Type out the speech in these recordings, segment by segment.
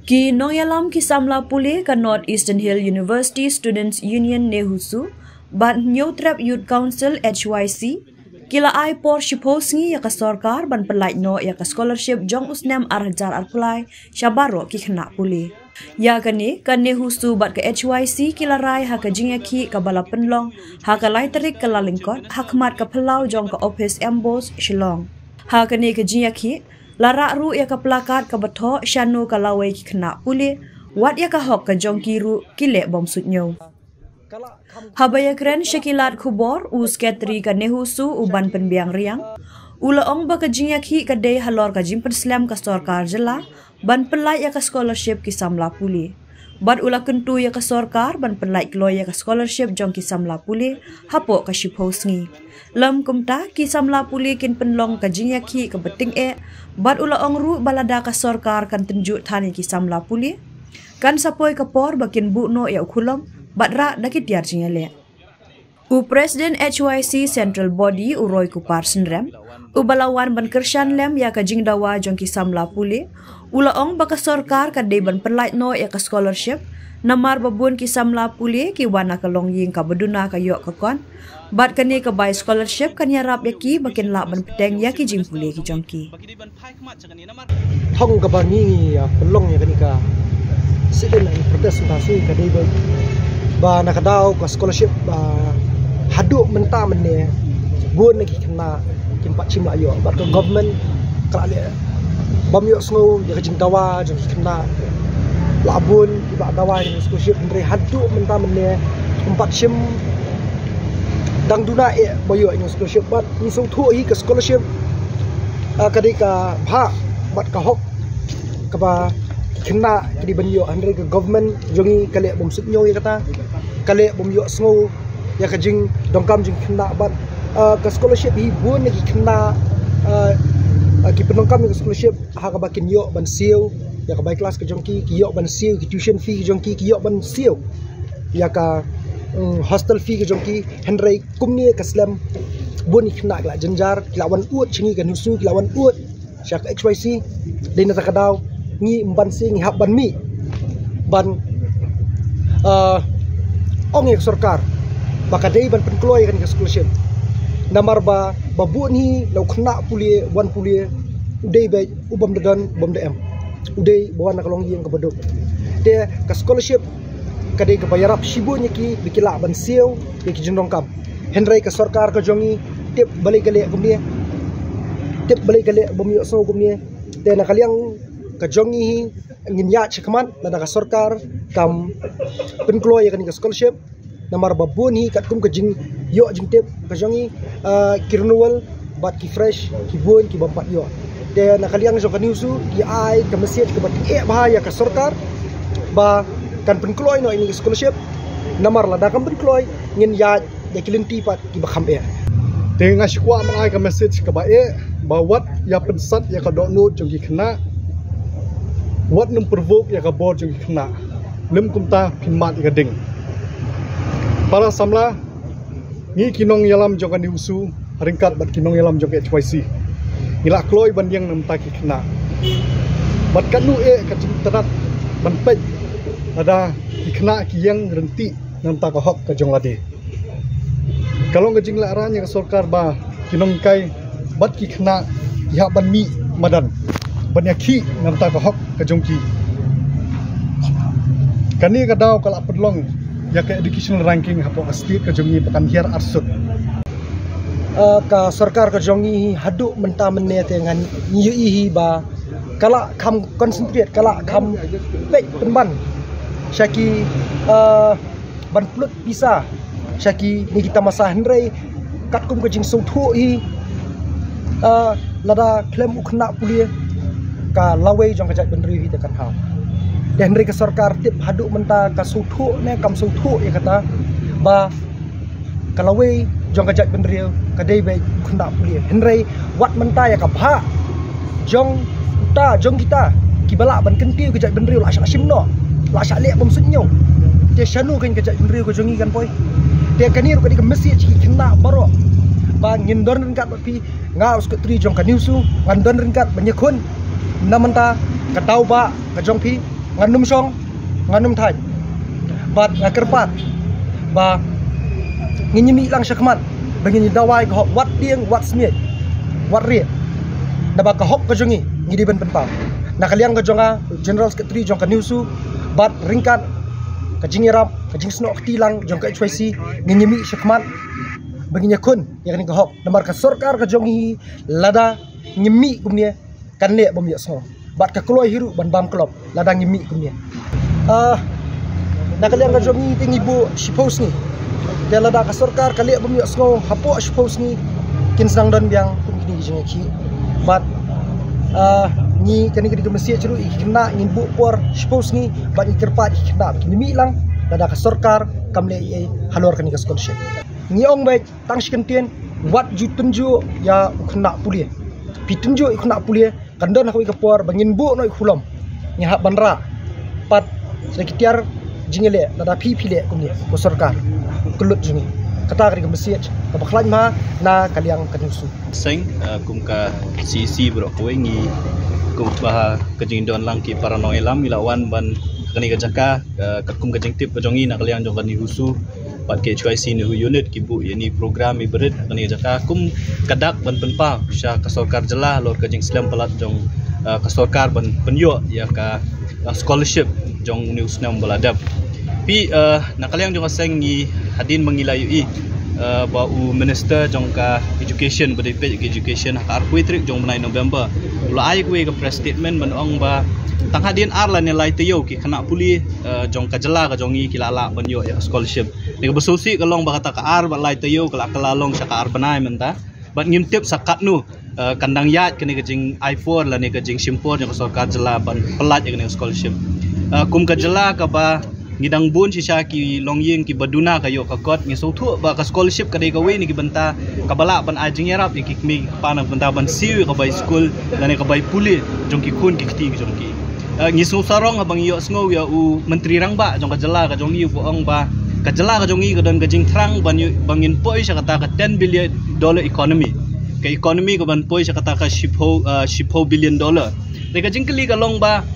Ki Nongyalam ki Samla Pule ka North Eastern Hill University Students Union Nehusu, ban New Trap Youth Council HYC, kila ai por shiposngi ya ka sorkar ban pelait no ya ka scholarship jong usnem arhajar arpulai shabaro ki khna pule. Ya kani kan Nehusu bat ke HYC kila rai ha ka jingyaki ka bala penlong ha ka lai terik ka lalingkot ha khmat ka pelau jong ka office embos Shillong. Ha kani ka jingyaki Lara ru ya ka plakat ka batho shanu ka lawai ki khna pule wat ya ka hok ka jongki ru kile bom sutnyo. Habaya kren shakilat khubor us ketri ka Nehusu uban penbiang riang. Ula ong ba ka jingyaki ka day halor ka jimpen slam ka sorkar jela ban pelai ya ka scholarship ki Samla Pule. Bad ula kentu ya ka sorkar ban pelai kloy ya ka scholarship jong ki Samla Pule hapo ka shiposngi. Lam kumta ki Samla Pule kin penlong ka jingyaki ka beting bad ula ong ru balada ka sorkar kan tenjuk thani ki Samla Pule kan sapoi ka por bakin bu no ya ukhulom bad ra dakit yar jingyale. U President HYC Central Body Uroy Kupar Senrem u balawan ban kershan lem ya ka jingdawa jong ki Samla Pule ula ong baka sorkar ka de ban perlait no ya ka scholarship namar babun ki Samla Pule ki wana ka longying ka beduna ka yok ka kon bat kani ka bay scholarship kan yarap yaki bakin la ban pedeng yaki jing pule ki jongki thong ka bani pelong ya kani ka sidin ang presentasi ka de ba nakadaw ka scholarship ba hadu menta menne bun ki kena kimpat cima ayo bat ka government kala le bam yo snow ya jing dawa jong kena labun iba dawa ni scholarship ndre hadu menta menne kimpat cim dang duna boyo ini scholarship bat ni so thu hi ka scholarship kadi ka bha bat ka hok ka ba kena kadi banyo andre ka government jongi kale bom sutnyo ya kata kale bom yo sngo ya ka jing dongkam jing kena bat ka scholarship hi bun ni kena ki penongkam ka scholarship ha ka bakin yo ban siu ya ka bai kelas ka jongki ki yo ban siu ki tuition fee ki jongki ki yo ban siu ya ka hostel fee ke jongki henry kumni kaslam boni khna la janjar lawan ut chingi kan husu lawan ut syak HYC dina takadaw ngi mban sing hab ban mi ban ong ek sarkar bakadei ban penkloy kan ke scholarship namar ba babu ni law khna puli wan puli udai ba ubam dadan bom dm udai bawan nakalong yang ke beduk de ka scholarship kadai ka bayarap shibunya ki bikila ban siu ki jindong kam henry ka sarkar ka jongi tip balik gale gumni tip balik gale bomyo so gumni te nakaliang ka jongi ngin ya chikman na ka sarkar kam penkloy ka ni ka scholarship namar babun hi kat kum ka jing yo jing tip ka jongi ki renewal bat ki fresh ki bun ki bampat yo te nakaliang so ka niusu ki ai ka message ka bat bahaya ka sarkar ba kan penkloy no ini scholarship namar la dakam penkloy ngin ya kilinti pat ki bakham tengah sikwa mangai ka message ka bawat ya pensat ya ka dono jongki khna wat num provoke ya ka board jongki khna lim kumta pinmat ka ding para samla ngi kinong yalam jong ka niusu ringkat bat kinong yalam jong HYC ila kloy bandiang nam ta ki khna bat kanu ka cintarat ban pej ada dikena kiyang renti nam ta ka hok ka jong lade kalau ngajing la aranya ka sarkar ba kinong kai bat ki khna ya ban mi madan ban yakhi nam ta ka hok ka jong ki kani ka daw kala pedlong ya ka educational ranking hapo state ka jongi pakan hiar arsut ka sarkar ka jongi hadu menta menne tengan nyi ba kala kam concentrate kala kam pek penban syaki ban plut bisa syaki ni kita masa henry katkum ke jing so thu hi lada klem ukhna pulia ka lawai jong ka jat benri hi tekan ha dan henry ke sarkar tip hadu menta ka so thu ne kam so thu ya kata ba ka lawai jong ka jat benri ka dei bai ukhna pulia henry wat menta ya ka bha jong kita kibala ban kentiu ke jat benri la syim no la syale bom sunyo te shanu kan kejak indri ko jongi kan poi te kanir ko di message ki kena baro ba ngindon ringkat pi ngaus ke tri jong kaniusu ngandon ringkat banyakun namanta ka tau ba ka jong pi nganum song nganum thai bat ngakerpat ba nginyimi lang syakman bangini dawai ko wat dieng wat smith wat rie da ba ka hok ka jongi ngidi ben penpau na kaliang ka jonga general secretary jong ka niusu bat ringkat ka jingirap ka jing snok tilang jong ka HYC nginyimi syakman baginya kun yang ni ka hok namar ka sarkar ka jongi lada ngimi kumnia kan le bom ya so bat ka kloi hiru ban bam klop lada ngimi kumnia na kaliang ka jongi tingi bu shipos ni dia lada ka sarkar kali bom ya so hapo shipos ni kin sang don biang kum kini jinga ki bat ni kani kini mesia ceru ikna ngin bu por shipos ni bat ikerpat ikna ngimi lang lada ka sarkar kamle halor kani ka scholarship ni ong baik tang sikentien wat ju tunju ya ukna pulie pitunju ikna pulie kandon aku ikapor bangin bu no ikulom ni hak banra pat sekitiar jingele lada pile kumni ko sarkar kulut jingi kata kari kemesiat kabaklan ma na kaliang kanusu sing kum ka CC bro ko ngi kum bah kajing don lang ki paranoia lam ilawan ban kani ka jaka kum kajing tip kajongi na kaliang jong kani husu pat ke HYC ni unit ki bu yani program ibarat kani jaka kum kadak ban penpa sya ka sarkar jela lor kajing Islam pelat jong ka sarkar ban penyo ya ka scholarship jong news nam baladap pi na kaliang jong seng ngi hadin mengilayui bau minister jong ka education berdepet education hak arkuitrik jong menai November ulai kuwe ka press statement ban ong ba tang hadin arla nilai teu ki kena puli jong ka jela ka jongi ki lala ban yo ya scholarship ni besusi ka long ba kata ka ar ba lai teu ka lalong sa ka ar banai menta bat ngimtip sakat nu kandang yat kini kajing i4 la ni kajing simpor jong sarkar jela ban pelat ya kini scholarship kum ka jela ka ba ngidang bun sisa ki longying ki baduna kayo ka kot ngi sotu ba ka scholarship ka dei ka we ni ki banta ka bala ban ajing yarap ni ki mi pa na banta ban siu ka bai school dan ka bai puli jong ki kun ki kti jong ki ngi so sarong abang yo sngo ya u menteri rang ba jong ka jela ka jong yu ko ong ba ka jela ka jong i ka don ka jing trang ban bangin poi sa kata ka $10 billion economy ka economy ka ban poi sa kata ka $10 billion de ka jing kli ka long ba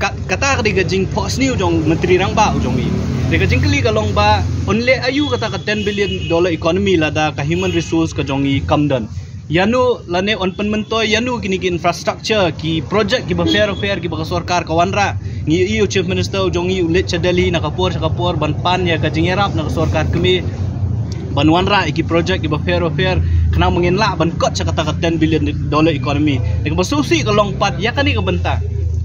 kata ka jing pos ni jong menteri rang ba jong i de ka jing kli ka long ba only ayu kata ka $10 billion economy la da ka human resource ka jong i kamdan yanu lane on penmentoy yanu kini ki infrastructure ki project ki ba fair ki ba sarkar kawanra ngi iu chief minister jong i ulit cha Delhi na kapor ban pan ya ka jing yarap na sarkar kami banwanra ki project ki ba fair kena menginla ban kot sa kata ka $10 billion economy de ka basusi ka long pat ya kani ka banta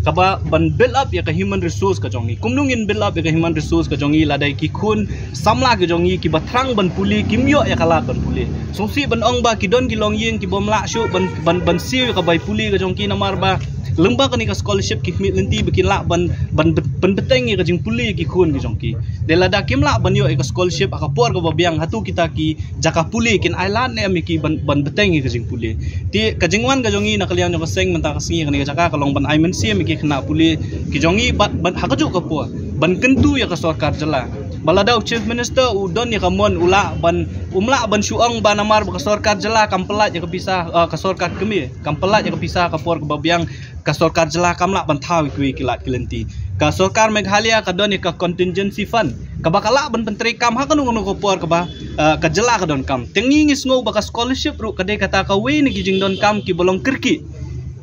kaba ban build up ya ka human resource ka jongi kumnungin build up ya ka human resource ka jongi ladai ki kun samla ka jongi ki batrang ban puli kimyo ya kala ban puli songsi ban ong ba ki don ki long ying ki bomla shu ban siu ka bai puli ka jongki namar ba lembak ni ka scholarship ki khmit lenti bikin la ban beteng ka jing puli ki kun ki jongki de lada kimla ban yo ka scholarship ka por ka biang hatu kita ki jaka puli kin island ne mi ki ban beteng ka jing puli ti ka jingwan ka jongi na kalian ka seng menta ka singi ka ni ka jaka ka long ban aimen si mi ki kena puli ki jongi ban hakajuk ka po ban kentu ya ka sarkar jela baladau chief minister udon ya kamon ula ban umla ban syuang ban amar ka sarkar jela kampelat ya ka pisah ka sarkar kemi kampelat ya ka pisah ka por ka babiang ka sarkar jela kamla ban thaw ki kilat kilenti ka sarkar Meghalaya ka don ka contingency fund ka bakala ban pentri kam ha kanu ko por ka ba ka jela ka don kam tengi ngisngo ba ka scholarship ru ka de kata ka we ni kijing don kam ki bolong kirki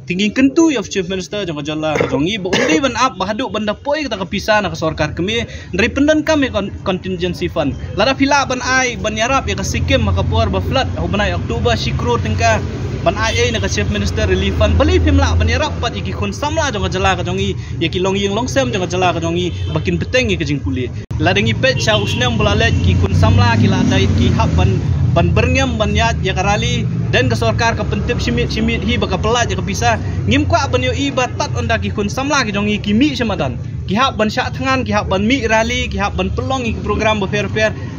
tinggi kentu ya chief minister jong jalla jongi bo undi ban up bahadu banda poi kita kapisa na ka sarkar kami dari pendan kami contingency fund lada pila ban ai ban yarap ya ka sikim makapor ba flood ho banai Oktober sikro tingka ban ai na ka chief minister relief fund bali pimla ban yarap pat iki kun samla jong jalla ka jongi ya ki long ying long sem jong jalla ka jongi bakin peteng ya ka jing puli ladangi pet cha usnem bulalet ki kun samla ki la dai ki hab ban berngam ban yat ya karali dan ke sarkar ka pentip simit hi baka pelat ya kapisa ngim kwa ban yo iba tat onda ki kun samla ki jongi ki mi semadan ki hab ban syak tangan ki hab ban mi rali ki hab ban pelong ki program ba fair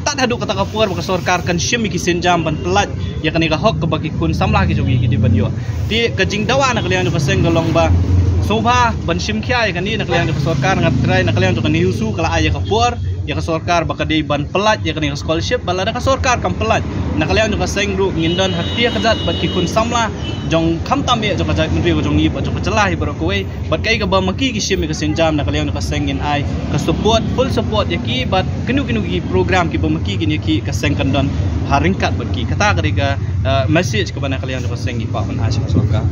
tat hadu kata kapur baka sarkar kan sim ki senjam ban pelat ya kan ka hok ka baki kun samla ki jongi ki di ban yo ti ka jing dawa na kalian ka seng golong ba soba ban sim kya ya kan ni na kalian ka sarkar ngat try na kalian ka ni usu kala aya kapur ya ka sarkar bakade ban pelat ya kani scholarship balada ka sarkar kam pelat nakalian jo ka sengru ngindon hatia kajat bat ki kun samla jong kham tam ye jo ka jai menteri jong ni ba jo ka celah bro kowe bat kai ka ba maki ki sim ka senjam nakalian jo ka sengin ai ka support full support ya ki bat kenu ki program ki ba maki ki ki ka seng kandon haringkat bat ki kata ka message kepada kalian jo ka sengi pak man asy sarkar